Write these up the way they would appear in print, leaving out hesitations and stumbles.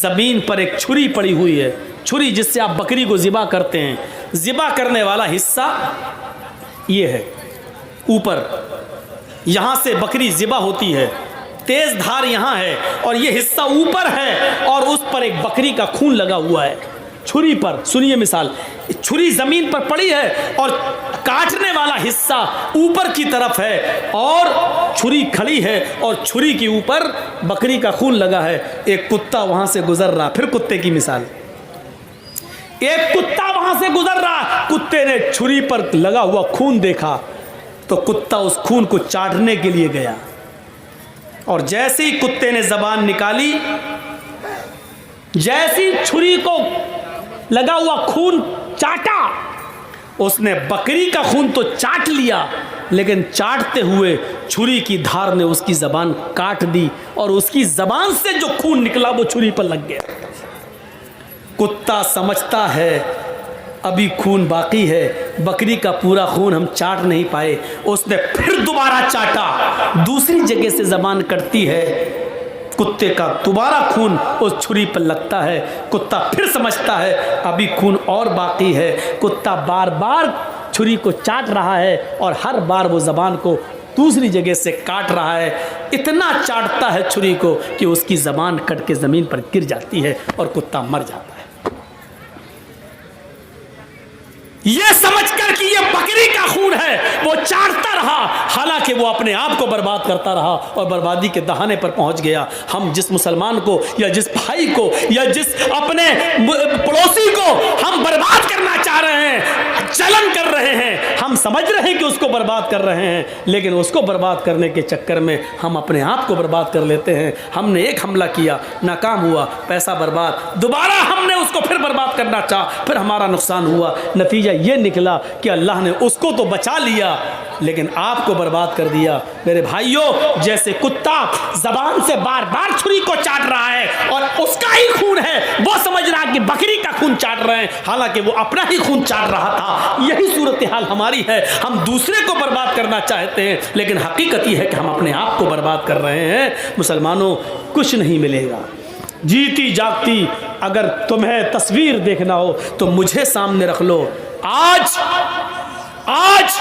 ज़मीन पर एक छुरी पड़ी हुई है, छुरी जिससे आप बकरी को ज़िबा करते हैं। ज़िबा करने वाला हिस्सा ये है ऊपर, यहाँ से बकरी ज़िबा होती है, तेज़ धार यहाँ है और ये हिस्सा ऊपर है और उस पर एक बकरी का खून लगा हुआ है छुरी पर। सुनिए मिसाल, छुरी ज़मीन पर पड़ी है और काटने वाला हिस्सा ऊपर की तरफ है और छुरी खड़ी है और छुरी के ऊपर बकरी का खून लगा है। एक कुत्ता वहाँ से गुजर रहा, फिर कुत्ते की मिसाल, एक कुत्ता वहाँ से गुजर रहा, कुत्ते ने छुरी पर लगा हुआ खून देखा तो कुत्ता उस खून को चाटने के लिए गया और जैसे ही कुत्ते ने ज़बान निकाली, जैसी छुरी को लगा हुआ खून चाटा, उसने बकरी का खून तो चाट लिया, लेकिन चाटते हुए छुरी की धार ने उसकी ज़बान काट दी और उसकी ज़बान से जो खून निकला वो छुरी पर लग गया। कुत्ता समझता है अभी खून बाकी है, बकरी का पूरा खून हम चाट नहीं पाए। उसने फिर दोबारा चाटा, दूसरी जगह से ज़बान कटती है, कुत्ते का दोबारा खून उस छुरी पर लगता है। कुत्ता फिर समझता है अभी खून और बाकी है। कुत्ता बार बार छुरी को चाट रहा है और हर बार वो ज़बान को दूसरी जगह से काट रहा है। इतना चाटता है छुरी को कि उसकी ज़बान कट के ज़मीन पर गिर जाती है और कुत्ता मर जाता है। ये समझकर कि ये बकरी का खून है वो चाटता रहा, हालांकि वो अपने आप को बर्बाद करता रहा और बर्बादी के दहाने पर पहुंच गया। हम जिस मुसलमान को या जिस भाई को या जिस अपने पड़ोसी को हम बर्बाद करना चाह रहे हैं, चलन कर रहे हैं, हम समझ रहे हैं कि उसको बर्बाद कर रहे हैं, लेकिन उसको बर्बाद करने के चक्कर में हम अपने आप को बर्बाद कर लेते हैं। हमने एक हमला किया, नाकाम हुआ, पैसा बर्बाद, दोबारा हमने उसको फिर बर्बाद करना चाहा, फिर हमारा नुकसान हुआ। नतीजा ये निकला कि अल्लाह ने उसको तो बचा लिया लेकिन आपको बर्बाद कर दिया। मेरे भाइयों, जैसे कुत्ता जबान से बार बार छुरी को चाट रहा है और उसका ही खून है, वो समझ रहा है कि बकरी का खून चाट रहे हैं, हालांकि वो अपना ही खून चाट रहा था। यही सूरत हाल हमारी है। हम दूसरे को बर्बाद करना चाहते हैं, लेकिन हकीकत यह है कि हम अपने आप को बर्बाद कर रहे हैं। मुसलमानों, कुछ नहीं मिलेगा। जीती जागती अगर तुम्हें तस्वीर देखना हो तो मुझे सामने रख लो। आज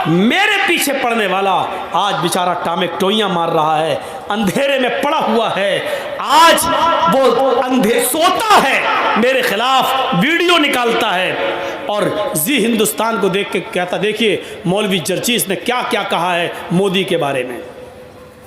मेरे पीछे पड़ने वाला आज बेचारा टामे टोइयां मार रहा है, अंधेरे में पड़ा हुआ है, आज वो अंधे सोता है, मेरे खिलाफ वीडियो निकालता है और जी हिंदुस्तान को देख के कहता, देखिए मौलवी जर्चीस ने क्या क्या कहा है मोदी के बारे में,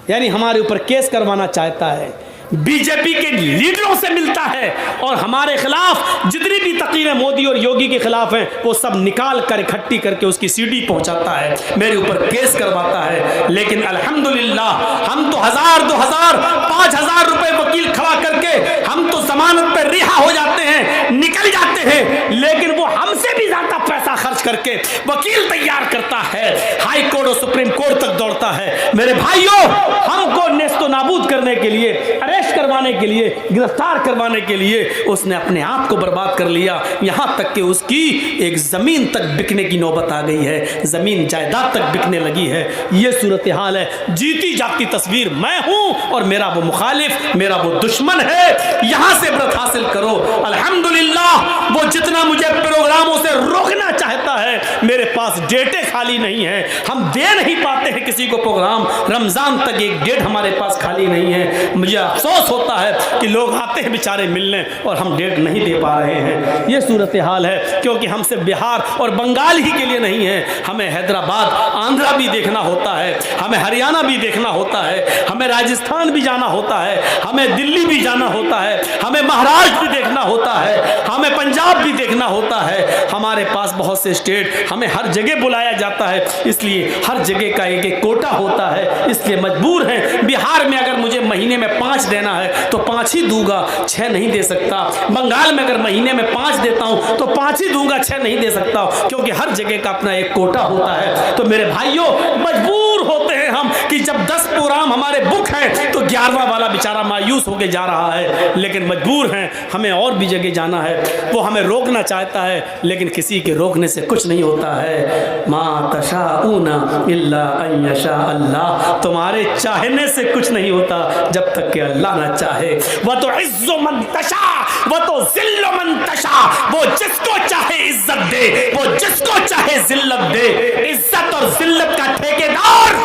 यानी हमारे ऊपर केस करवाना चाहता है। बीजेपी के लीडरों से मिलता है और हमारे खिलाफ जितनी भी तकरीरें मोदी और योगी के खिलाफ हैं वो सब निकाल कर इकट्ठी करके उसकी सीडी पहुंचाता है, मेरे ऊपर केस करवाता है। लेकिन अल्हम्दुलिल्लाह हम तो 1000, 2000, 5000 रुपए वकील खड़ा करके हम तो जमानत पर रिहा हो जाते हैं, निकल जाते हैं, लेकिन वो हमसे भी ज्यादा पैसा खर्च करके वकील तैयार करता है, हाई कोर्ट और सुप्रीम कोर्ट तक दौड़ता है। मेरे भाइयों, हमको नेस्तो नाबूद करने के लिए, अरेस्ट करवाने के लिए, गिरफ्तार करवाने के लिए उसने अपने आप को बर्बाद कर लिया। यहां तक कि उसकी एक जमीन तक बिकने की नौबत आ गई है, जमीन जायदाद तक बिकने लगी है। यह सूरत हाल है। जीती जागती तस्वीर मैं हूं और मेरा वो मुखालिफ, मेरा वो दुश्मन है। यहां से इबरत हासिल करो। अल्हम्दुलिल्लाह वो जितना मुझे प्रोग्रामों से रोकना चाहता है, मेरे पास डेटें खाली नहीं है, हम दे नहीं पाते हैं किसी को प्रोग्राम। रमजान तक एक डेट हमारे पास खाली नहीं है। मुझे अफसोस होता है कि लोग आते हैं बेचारे मिलने और हम डेट नहीं दे पा रहे हैं। ये सूरत हाल है, क्योंकि हम सिर्फ बिहार और बंगाल ही के लिए नहीं है, हमें हैदराबाद, आंध्रा भी देखना होता है, हमें हरियाणा भी देखना होता है, हमें राजस्थान भी जाना होता है, हमें दिल्ली भी जाना होता है, हमें महाराष्ट्र भी देखना होता है, हमें पंजाब भी देखना होता है। हमारे पास बहुत से स्टेट, हमें हर जगह बुलाया जाता है, इसलिए हर जगह का एक एक कोटा होता है, इसलिए मजबूर हैं। बिहार में अगर मुझे महीने में 5 देना है तो 5 ही दूंगा, 6 नहीं दे सकता। बंगाल में अगर महीने में 5 देता हूं तो 5 ही दूंगा, 6 नहीं दे सकता, क्योंकि हर जगह का अपना एक कोटा होता है। तो मेरे भाइयों, मजबूर होते हैं हम कि जब 10 प्रोग्राम हमारे बुक हैं तो 11वां वाला बेचारा मायूस होकर जा रहा है, लेकिन मजबूर हैं, हमें और भी जगह जाना है। वो हमें रोकना चाहता है, लेकिन किसी के रोकने से कुछ नहीं होता है। मा तशाऊना इल्ला अन यशा अल्लाह, तुम्हारे चाहने से कुछ नहीं होता जब तक कि अल्लाह ना चाहे। वह तो इज्जो मन तशा, वह तो जिल्लो मन तशा, वो जिसको चाहे इज्जत दे, वो जिसको चाहे जिल्लत दे। इज्जत और जिल्लत का ठेकेदार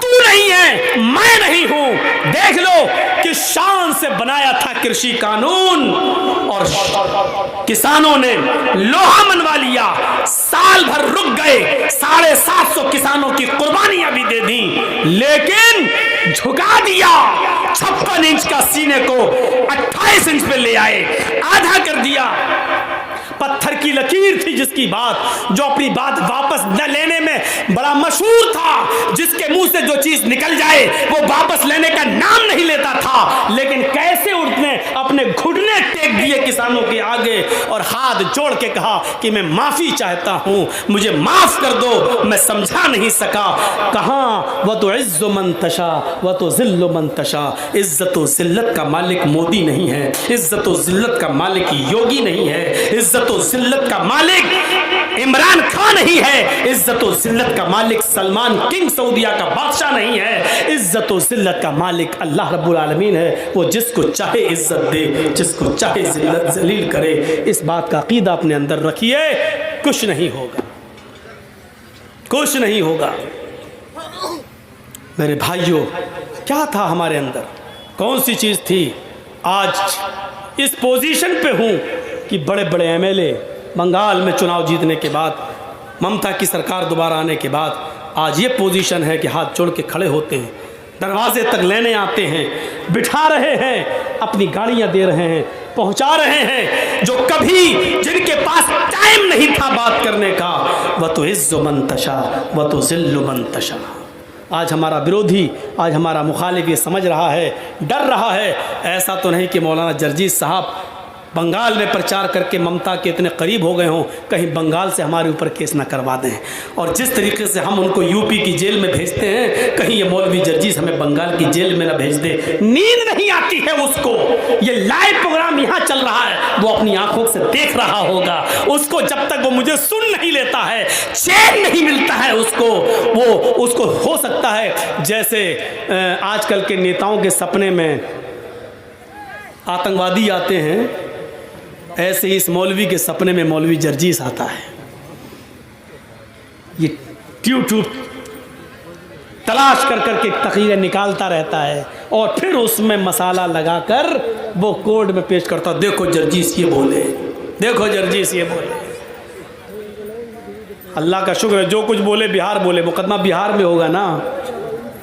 तू नहीं है, मैं नहीं हूं। देख लो कि शान से बनाया था कृषि कानून और किसानों ने लोहा मनवा लिया, साल भर रुक गए, 750 किसानों की कुर्बानियां भी दे दी, लेकिन झुका दिया। 56 इंच का सीने को 28 इंच पे ले आए, आधा कर दिया। पत्थर की लकीर थी जिसकी बात, जो अपनी बात वापस न लेने में बड़ा मशहूर था, जिसके मुंह से जो चीज निकल जाए वो वापस लेने का नाम नहीं लेता था। लेकिन कैसे उसने अपने घुटने टेक दिए किसानों के आगे और हाथ जोड़ के कहा कि मैं माफी चाहता हूं, मुझे माफ कर दो, मैं समझा नहीं सका। कहां वह तो इज्जो मन तशा, वह तो जिल्लो मन तशा। इज्जत व जिल्लत का मालिक मोदी नहीं है, इज्जत व जिल्लत का मालिक योगी नहीं है, इज्जत व जिल्लत का मालिक इमरान खान नहीं है, इज्जत व जिल्लत का मालिक सलमान किंग सऊदिया का बादशाह नहीं है। इज्जत व जिल्लत का मालिक अल्लाह रब्बुल आलमीन है। वो जिसको चाहे इज्जत दे, जिसको चाहे जिल्लत जलील करे। इस बात का अकीदा अपने अंदर रखिए, कुछ नहीं होगा, कुछ नहीं होगा। मेरे भाइयों, क्या था हमारे अंदर, कौन सी चीज थी? आज इस पोजीशन पे हूं कि बड़े बड़े एमएलए बंगाल में चुनाव जीतने के बाद, ममता की सरकार दोबारा आने के बाद आज ये पोजीशन है कि हाथ जोड़ के खड़े होते हैं, दरवाजे तक लेने आते हैं, बिठा रहे हैं, अपनी गाड़ियां दे रहे हैं, पहुंचा रहे हैं। जो कभी जिनके पास टाइम नहीं था बात करने का, वह तो इज्जो मन तशा, वह तो जिल्लो मन तशा। आज हमारा विरोधी, आज हमारा मुखालिफ ये समझ रहा है, डर रहा है। ऐसा तो नहीं कि मौलाना जर्जीस साहब बंगाल में प्रचार करके ममता के इतने करीब हो गए हों, कहीं बंगाल से हमारे ऊपर केस ना करवा दें। और जिस तरीके से हम उनको यूपी की जेल में भेजते हैं, कहीं ये मौलवी जर्जीस हमें बंगाल की जेल में ना भेज दे। नींद नहीं आती है उसको, ये लाइव प्रोग्राम यहाँ चल रहा है, वो अपनी आंखों से देख रहा होगा। उसको जब तक वो मुझे सुन नहीं लेता है, चैन नहीं मिलता है उसको। वो उसको हो सकता है जैसे आजकल के नेताओं के सपने में आतंकवादी आते हैं, ऐसे ही इस मौलवी के सपने में मौलवी जर्जीस आता है। ये यूट्यूब तलाश कर करके तकरीरें निकालता रहता है और फिर उसमें मसाला लगाकर वो कोर्ट में पेश करता, देखो जर्जीस ये बोले, देखो जर्जीस ये बोले। अल्लाह का शुक्र है, जो कुछ बोले बिहार बोले, मुकदमा बिहार में होगा ना।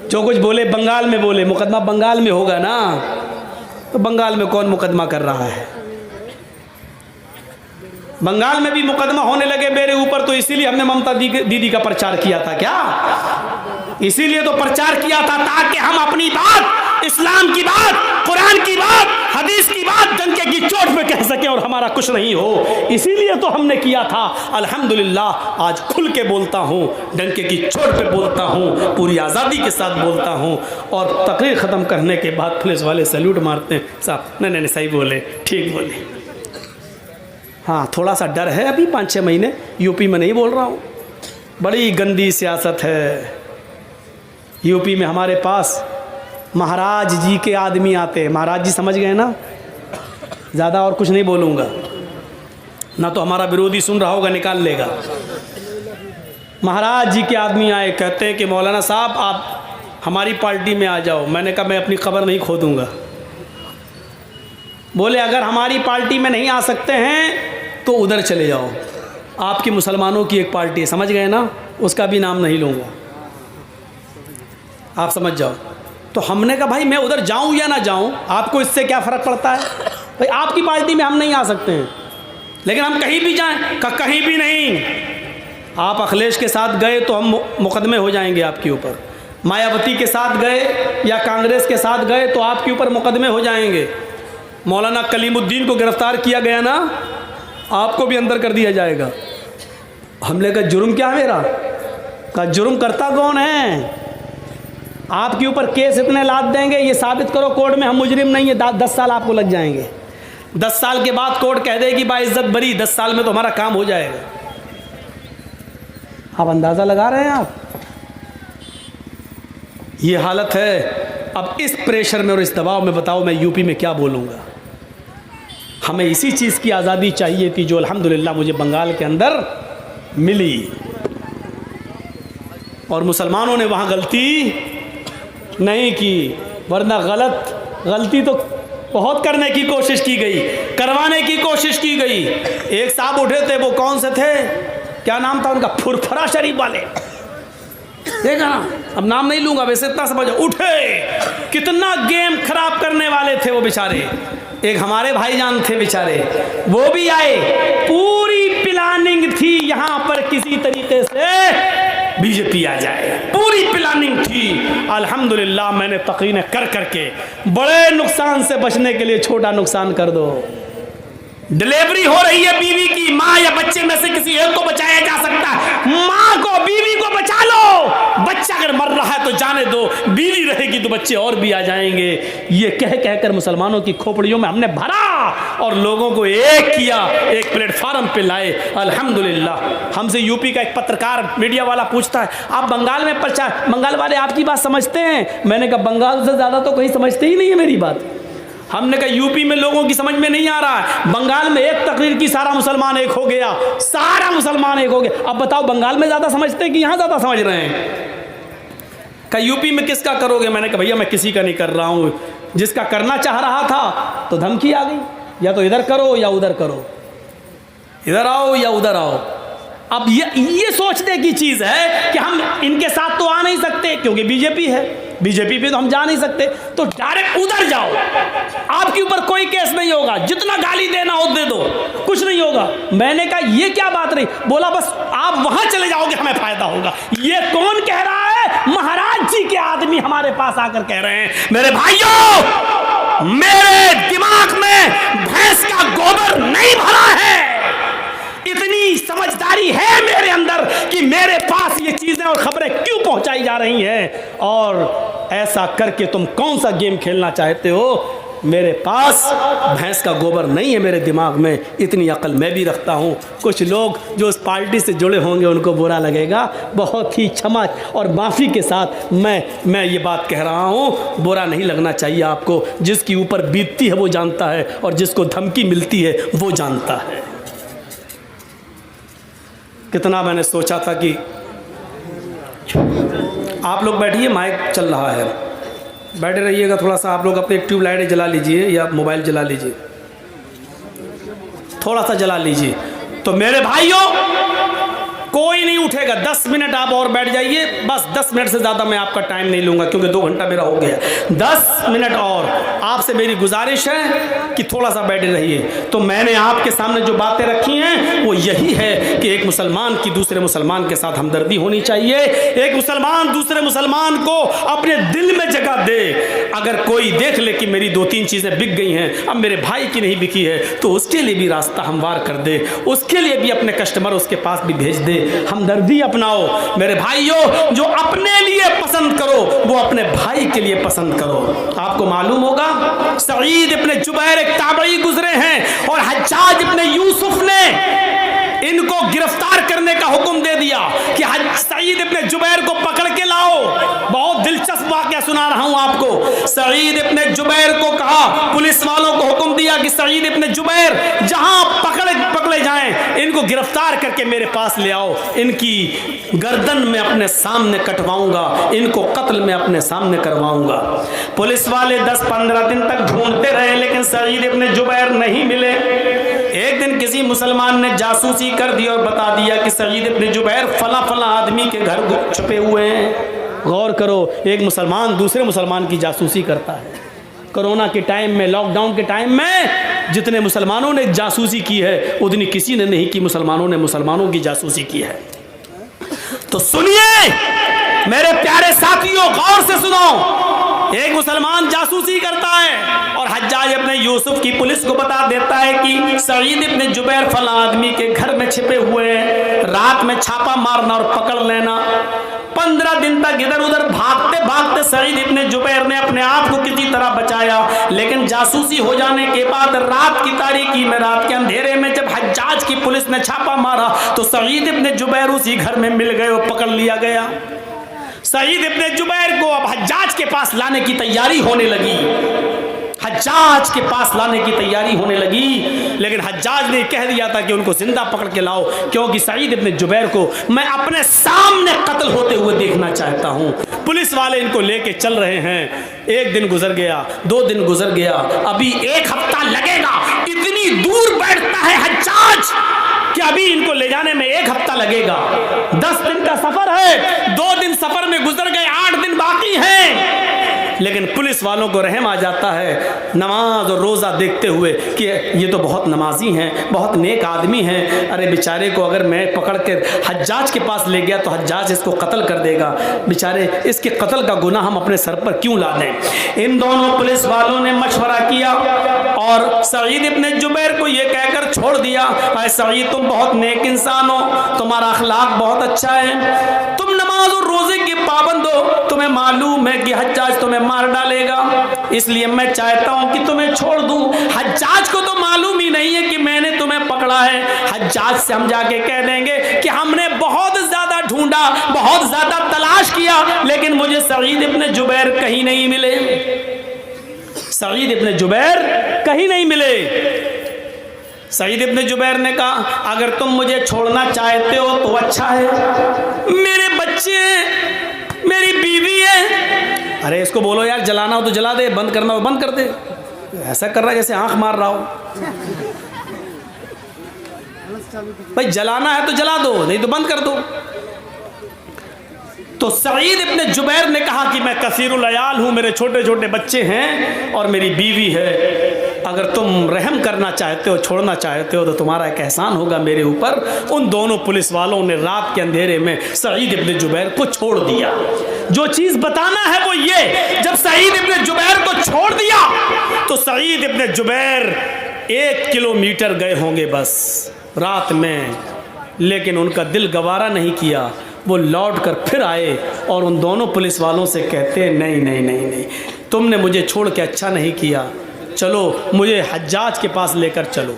जो कुछ बोले बंगाल में बोले, मुकदमा बंगाल में होगा ना। तो बंगाल में कौन मुकदमा कर रहा है? बंगाल में भी मुकदमा होने लगे मेरे ऊपर, तो इसीलिए हमने ममता दीदी का प्रचार किया था क्या? इसीलिए तो प्रचार किया था ताकि हम अपनी बात, इस्लाम की बात, कुरान की बात, हदीस की बात डंके की चोट पे कह सके और हमारा कुछ नहीं हो। इसीलिए तो हमने किया था। अल्हम्दुलिल्लाह आज खुल के बोलता हूँ, डंके की चोट पे बोलता हूँ, पूरी आज़ादी के साथ बोलता हूँ। और तकरीर ख़त्म करने के बाद पुलिस वाले सैल्यूट मारते हैं, साहब नहीं नहीं सही बोले, ठीक बोले। हाँ, थोड़ा सा डर है अभी, 5-6 महीने यूपी में नहीं बोल रहा हूँ। बड़ी गंदी सियासत है यूपी में। हमारे पास महाराज जी के आदमी आते हैं, महाराज जी समझ गए ना, ज़्यादा और कुछ नहीं बोलूँगा, ना तो हमारा विरोधी सुन रहा होगा निकाल लेगा। महाराज जी के आदमी आए, कहते हैं कि मौलाना साहब आप हमारी पार्टी में आ जाओ। मैंने कहा मैं अपनी खबर नहीं खोदूँगा। बोले अगर हमारी पार्टी में नहीं आ सकते हैं तो उधर चले जाओ, आपकी मुसलमानों की एक पार्टी है, समझ गए ना, उसका भी नाम नहीं लूँगा, आप समझ जाओ। तो हमने कहा भाई मैं उधर जाऊं या ना जाऊं, आपको इससे क्या फ़र्क पड़ता है? भाई आपकी पार्टी में हम नहीं आ सकते हैं, लेकिन हम कहीं भी जाएं, कहीं भी नहीं। आप अखिलेश के साथ गए तो हम मुकदमे हो जाएंगे आपके ऊपर, मायावती के साथ गए या कांग्रेस के साथ गए तो आपके ऊपर मुकदमे हो जाएंगे। मौलाना कलीमुद्दीन को गिरफ्तार किया गया ना, आपको भी अंदर कर दिया जाएगा। हमने कहा जुर्म क्या मेरा? कहा जुर्म करता कौन है? आपके ऊपर केस इतने लाद देंगे, ये साबित करो कोर्ट में हम मुजरिम नहीं है, 10 साल आपको लग जाएंगे। 10 साल के बाद कोर्ट कह देगी बाइज्जत बरी, 10 साल में तो हमारा काम हो जाएगा। आप अंदाज़ा लगा रहे हैं आप? ये हालत है। अब इस प्रेशर में और इस दबाव में बताओ मैं यूपी में क्या बोलूँगा? हमें इसी चीज़ की आज़ादी चाहिए थी जो अल्हम्दुलिल्लाह मुझे बंगाल के अंदर मिली। और मुसलमानों ने वहाँ गलती नहीं की, वरना गलती तो बहुत करने की कोशिश की गई, करवाने की कोशिश की गई। एक साहब उठे थे, वो कौन से थे, क्या नाम था उनका, फुरफुरा शरीफ वाले, देखा ना, अब नाम नहीं लूंगा, वैसे इतना समझो, उठे, कितना गेम खराब करने वाले थे वो बेचारे। एक हमारे भाईजान थे बेचारे, वो भी आए, पूरी प्लानिंग थी यहाँ पर किसी तरीके से बीजेपी आ जाए, पूरी प्लानिंग थी। अल्हम्दुलिल्लाह मैंने तकीने कर करके बड़े नुकसान से बचने के लिए छोटा नुकसान कर दो। डिलीवरी हो रही है बीवी की, माँ या बच्चे में से किसी एक को बचाया जा सकता है, माँ को, बीवी को बचा लो। बच्चा अगर मर रहा है तो जाने दो, बीवी रहेगी तो बच्चे और भी आ जाएंगे। ये कह कहकर मुसलमानों की खोपड़ियों में हमने भरा और लोगों को एक किया, एक प्लेटफार्म पे लाए। अल्हम्दुलिल्लाह। हमसे यूपी का एक पत्रकार मीडिया वाला पूछता है, आप बंगाल में प्रचार, बंगाल वाले आपकी बात समझते हैं? मैंने कहा बंगाल से ज़्यादा तो कहीं समझते ही नहीं है मेरी बात। हमने कहा यूपी में लोगों की समझ में नहीं आ रहा है, बंगाल में एक तकरीर की सारा मुसलमान एक हो गया, सारा मुसलमान एक हो गया। अब बताओ बंगाल में ज़्यादा समझते हैं कि यहाँ ज़्यादा समझ रहे हैं? कहा यूपी में किसका करोगे? मैंने कहा भैया मैं किसी का नहीं कर रहा हूँ, जिसका करना चाह रहा था तो धमकी आ गई, या तो इधर करो या उधर करो, इधर आओ या उधर आओ। अब ये सोचने की चीज़ है कि हम इनके साथ तो आ नहीं सकते क्योंकि बीजेपी है, बीजेपी पे तो हम जा नहीं सकते, तो डायरेक्ट उधर जाओ, आपके ऊपर कोई केस नहीं होगा, जितना गाली देना हो दे दो, कुछ नहीं होगा। मैंने कहा ये क्या बात रही? बोला बस आप वहां चले जाओगे हमें फायदा होगा। ये कौन कह रहा है? महाराज जी के आदमी हमारे पास आकर कह रहे हैं। मेरे भाइयों, मेरे दिमाग में भैंस का गोबर नहीं भरा है, इतनी समझदारी है मेरे अंदर कि मेरे पास ये चीजें और खबरें क्यों पहुंचाई जा रही हैं, और ऐसा करके तुम कौन सा गेम खेलना चाहते हो। मेरे पास भैंस का गोबर नहीं है मेरे दिमाग में, इतनी अकल मैं भी रखता हूँ। कुछ लोग जो उस पार्टी से जुड़े होंगे उनको बुरा लगेगा, बहुत ही क्षमा और माफ़ी के साथ मैं ये बात कह रहा हूँ, बुरा नहीं लगना चाहिए आपको। जिसकी ऊपर बीतती है वो जानता है, और जिसको धमकी मिलती है वो जानता है। कितना मैंने सोचा था कि आप लोग बैठिए, माइक चल रहा है, बैठे रहिएगा, थोड़ा सा आप लोग अपने ट्यूब लाइटें जला लीजिए या मोबाइल जला लीजिए, थोड़ा सा जला लीजिए। तो मेरे भाइयों, कोई नहीं उठेगा, 10 मिनट आप और बैठ जाइए, बस 10 मिनट से ज़्यादा मैं आपका टाइम नहीं लूँगा क्योंकि 2 घंटा मेरा हो गया। 10 मिनट और आपसे मेरी गुजारिश है कि थोड़ा सा बैठे रहिए। तो मैंने आपके सामने जो बातें रखी हैं वो यही है कि एक मुसलमान की दूसरे मुसलमान के साथ हमदर्दी होनी चाहिए, एक मुसलमान दूसरे मुसलमान को अपने दिल में जगह दे। अगर कोई देख ले कि मेरी 2-3 चीज़ें बिक गई हैं, अब मेरे भाई की नहीं बिकी है, तो उसके लिए भी रास्ता हमवार कर दे, उसके लिए भी अपने कस्टमर उसके पास भी भेज दे। हमदर्दी अपनाओ मेरे भाइयों, जो अपने लिए पसंद करो वो अपने भाई के लिए पसंद करो। आपको मालूम होगा सईद इब्ने जुबैर एक ताबई गुजरे हैं और हज्जाज इब्ने यूसुफ ने इनको गिरफ्तार करने का हुक्म दे दिया कि सईद इब्ने जुबैर को पकड़ के लाओ। बहुत दिलचस्प वाकया सुना रहा हूं आपको। सईद इब्ने जुबैर को कहा, पुलिस वालों को हुक्म दिया कि सईद इब्ने जुबैर जहां पकड़े जाएं, इनको गिरफ्तार करके मेरे पास ले आओ, इनकी गर्दन में अपने सामने कटवाऊंगा, इनको कत्ल में अपने सामने करवाऊंगा। पुलिस वाले 10-15 दिन तक ढूंढते रहे लेकिन सईद इब्ने जुबैर नहीं मिले। एक दिन किसी मुसलमान ने जासूसी कर दी और बता दिया कि सईद इब्ने जुबैर फला आदमी के घर छुपे हुए हैं। गौर करो, एक मुसलमान दूसरे मुसलमान की जासूसी करता है। कोरोना के टाइम में, लॉकडाउन के टाइम में जितने मुसलमानों ने जासूसी की है उतनी किसी ने नहीं की, मुसलमानों ने मुसलमानों की जासूसी की है। तो सुनिए मेरे प्यारे साथियों, गौर से सुनो। एक मुसलमान जासूसी करता है और हज्जाज इब्ने यूसुफ की पुलिस को बता देता है कि सईद इब्ने जुबैर फला आदमी के घर में छिपे हुए हैं, रात में छापा मारना और पकड़ लेना। 15 दिन तक इधर उधर भागते भागते सईद इब्ने जुबैर ने अपने आप को किसी तरह बचाया, लेकिन जासूसी हो जाने के बाद रात की तारीकी में, रात के अंधेरे में जब हज्जाज की पुलिस ने छापा मारा तो सईद इब्ने जुबैर उसी घर में मिल गए और पकड़ लिया गया। सईद इब्ने जुबैर को अब हज्जाज के पास लाने की तैयारी होने लगी। हज्जाज के पास लाने की तैयारी होने लगी, लेकिन हज्जाज ने कह दिया था कि उनको जिंदा पकड़ के लाओ, क्योंकि सईद इब्न जुबैर को मैं अपने सामने कत्ल होते हुए देखना चाहता हूं। पुलिस वाले इनको लेके चल रहे हैं। एक दिन गुजर गया, 2 दिन गुजर गया, अभी 1 हफ्ता लगेगा। इतनी दूर बैठता है हज्जाज कि अभी इनको ले जाने में 1 हफ्ता लगेगा। 10 दिन का सफर है, 2 दिन सफर में गुजर गए, 8 दिन बाकी हैं। लेकिन पुलिस वालों को रहम आ जाता है नमाज और रोज़ा देखते हुए कि ये तो बहुत नमाजी हैं, बहुत नेक आदमी हैं। अरे बेचारे को अगर मैं पकड़ कर हज्जाज के पास ले गया तो हज्जाज इसको कत्ल कर देगा, बेचारे इसके कत्ल का गुनाह हम अपने सर पर क्यों ला दें। इन दोनों पुलिस वालों ने मशवरा किया और सईद इब्न जुबैर को ये कहकर छोड़ दिया, अरे सईद तुम बहुत नेक इंसान हो, तुम्हारा अखलाक बहुत अच्छा है, तुम नमाज और रोज़े के पाबंद हो, तुम्हें मालूम है कि हज्जाज तुम्हें मार डालेगा, इसलिए मैं चाहता हूं कि तुम्हें छोड़ दूं। हज्जाज को तो मालूम ही नहीं है कि मैंने तुम्हें पकड़ा है। हज्जाज से हम जाके कह देंगे कि हमने बहुत ज्यादा ढूंढा, बहुत ज्यादा तलाश किया, लेकिन मुझे सईद इब्न जुबैर कहीं नहीं मिले, सईद इब्न जुबैर कहीं नहीं मिले। सईद इब्न जुबैर ने कहा अगर तुम मुझे छोड़ना चाहते हो तो अच्छा है, मेरे बच्चे, मेरी बीवी है। अरे इसको बोलो यार जलाना हो तो जला दे, बंद करना हो बंद कर दे। ऐसा कर रहा है जैसे आंख मार रहा हो। भाई जलाना है तो जला दो, नहीं तो बंद कर दो। तो सईद इब्न जुबैर ने कहा कि मैं कसीरुल अयाल हूं, मेरे छोटे छोटे बच्चे हैं और मेरी बीवी है, अगर तुम रहम करना चाहते हो, छोड़ना चाहते हो तो तुम्हारा एक एहसान होगा मेरे ऊपर। उन दोनों पुलिस वालों ने रात के अंधेरे में सईद इब्न जुबैर को छोड़ दिया। जो चीज बताना है वो ये, जब सईद इब्न जुबैर को छोड़ दिया तो सईद इब्न जुबैर 1 किलोमीटर गए होंगे बस रात में, लेकिन उनका दिल गवारा नहीं किया। वो लौट कर फिर आए और उन दोनों पुलिस वालों से कहते नहीं नहीं नहीं नहीं, तुमने मुझे छोड़ के अच्छा नहीं किया, चलो मुझे हज्जाज के पास लेकर चलो।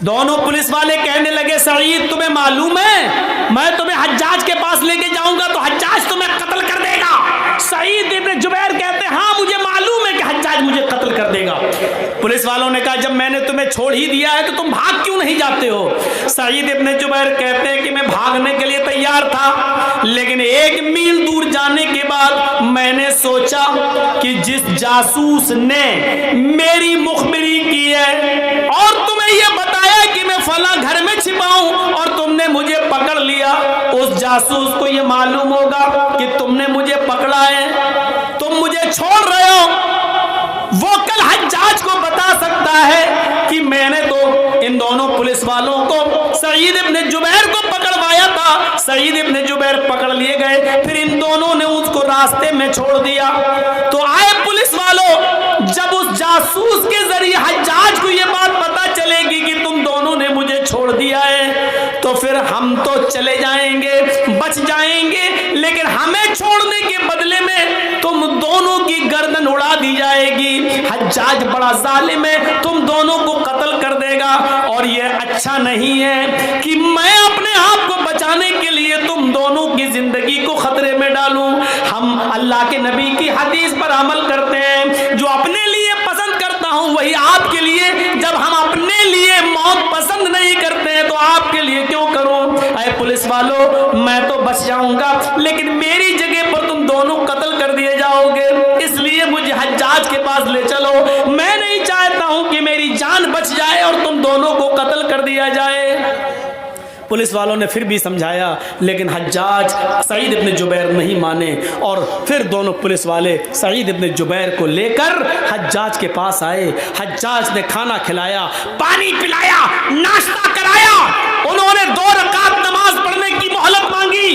दोनों पुलिस वाले कहने लगे सईद तुम्हें मालूम है मैं तुम्हें हज्जाज के पास लेके जाऊंगा तो हज्जाज तुम्हें कत्ल कर देगा। सईद इब्न जुबैर कहते हाँ मुझे मालूम है कि हज्जाज मुझे कत्ल कर देगा। पुलिस वालों ने कहा जब मैंने तुम्हें छोड़ ही दिया है तो तुम भाग क्यों नहीं जाते हो। सईद इब्न जुबैर कहते हैं कि मैं भागने के लिए तैयार था, लेकिन 1 मील दूर जाने के बाद मैंने सोचा कि जिस जासूस ने मेरी मुखबिरी की है और तुम्हें यह बताया कि मैं फला घर में छिपाऊं और तुमने मुझे पकड़ लिया, उस जासूस को यह मालूम होगा कि तुमने मुझे पकड़ा है, तुम मुझे छोड़ रहे हो, वो कल हज्जाज को बता सकता है कि मैंने तो इन दोनों पुलिस वालों को सईद इब्न जुबैर को पकड़वाया था। सईद इब्न जुबैर पकड़ लिए गए, फिर इन दोनों ने उसको रास्ते में छोड़ दिया। तो आए पुलिस वालों, जब उस जासूस के जरिए हज्जाज को यह बात पता चलेगी कि तुम दोनों ने मुझे छोड़ दिया है तो फिर हम तो चले जाएंगे, बच जाएंगे, लेकिन हमें छोड़ने के बदले में तुम दोनों की गर्दन उड़ा दी जाएगी। हज्जाज बड़ा जालिम है, तुम दोनों को कत्ल कर देगा और यह अच्छा नहीं है कि मैं अपने आप को बचाने के लिए तुम दोनों की जिंदगी को खतरे में डालूं। हम अल्लाह के नबी की हदीस पर अमल करते हैं, जो अपने लिए पसंद करता हूं वही आपके लिए, जब हम अपने लिए मौत पसंद नहीं करते हैं तो आपके लिए क्यों करूं। अरे पुलिस वालों मैं तो बच जाऊंगा, लेकिन मेरी जगह पर तुम दोनों कत्ल कर दिए जाओगे, इसलिए मुझे हज्जाज के पास ले चलो। मैं नहीं चाहता हूं कि मेरी जान बच जाए और तुम दोनों को कत्ल कर दिया जाए। पुलिस वालों ने फिर भी समझाया, लेकिन हज्जाज सईद इब्न जुबैर नहीं माने और फिर दोनों पुलिस वाले सईद इब्न जुबैर को लेकर हज्जाज के पास आए। हज्जाज ने खाना खिलाया, पानी पिलाया, नाश्ता कराया, उन्होंने 2 रकात नमाज पढ़ने की मोहलत मांगी।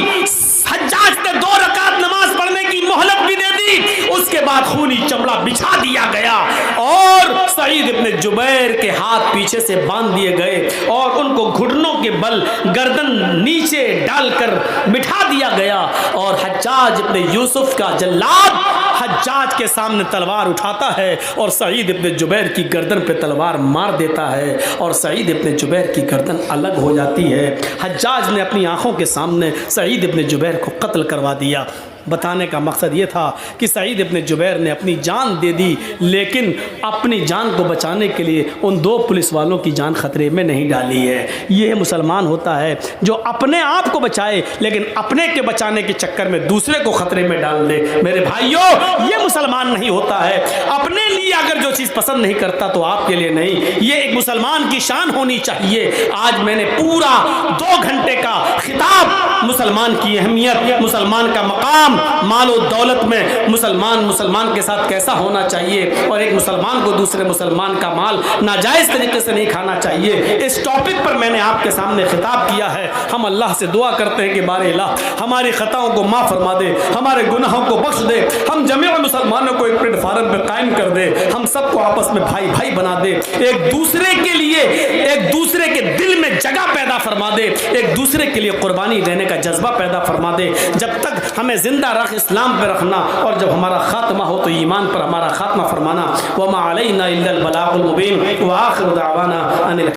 हज्जाज ने 2 रकात नमाज पढ़ने की मोहलत भी दे दी। उसके बाद खूनी चमड़ा बिछा दिया गया और सईद इब्न जुबैर के हाथ पीछे से बांध दिए गए और उनको घुटनों के बल गर्दन नीचे डालकर बिठा दिया गया। और हज्जाज इब्न यूसुफ का जल्लाद हज्जाज के सामने तलवार उठाता है और सईद इब्न जुबैर की गर्दन पे तलवार मार देता है और सईद इब्न जुबैर की गर्दन अलग हो जाती है। हज्जाज ने अपनी आंखों के सामने सईद इब्न जुबैर को कत्ल करवा दिया। बताने का मकसद ये था कि सईद इब्न जुबैर ने अपनी जान दे दी, लेकिन अपनी जान को बचाने के लिए उन 2 पुलिस वालों की जान खतरे में नहीं डाली है। ये मुसलमान होता है जो अपने आप को बचाए लेकिन अपने के बचाने के चक्कर में दूसरे को खतरे में डाल दे। मेरे भाइयों, ये मुसलमान नहीं होता है। अपने लिए अगर जो चीज़ पसंद नहीं करता तो आपके लिए नहीं। ये एक मुसलमान की शान होनी चाहिए। आज मैंने पूरा 2 घंटे का खिताब मुसलमान की अहमियत, मुसलमान का मकाम, मालो दौलत में मुसलमान के साथ कैसा होना चाहिए और एक मुसलमान को दूसरे मुसलमान का माल नाजायज़ तरीके से नहीं खाना चाहिए, इस टॉपिक पर मैंने आपके सामने खिताब किया है। हम अल्लाह से दुआ करते हैं कि बारे अल्लाह हमारी खताओं को माफ़ फरमा दे, हमारे गुनाहों को बख्श दे, हम जमीअ मुसलमानों को एक प्लेटफार्म पर कायम कर दे, हम सबको आपस में भाई भाई बना दे, एक दूसरे के लिए एक दूसरे के दिल में जगह पैदा फरमा दे, एक दूसरे के लिए कुर्बानी देने का जज्बा पैदा फरमा दे। जब तक हमें जिंदा रख इस्लाम पर रखना और जब हमारा खात्मा हो तो ईमान पर हमारा खात्मा फरमाना। वमा अलैना इल्लल बलागुल मुबीन व आखिरु दावाना अनिल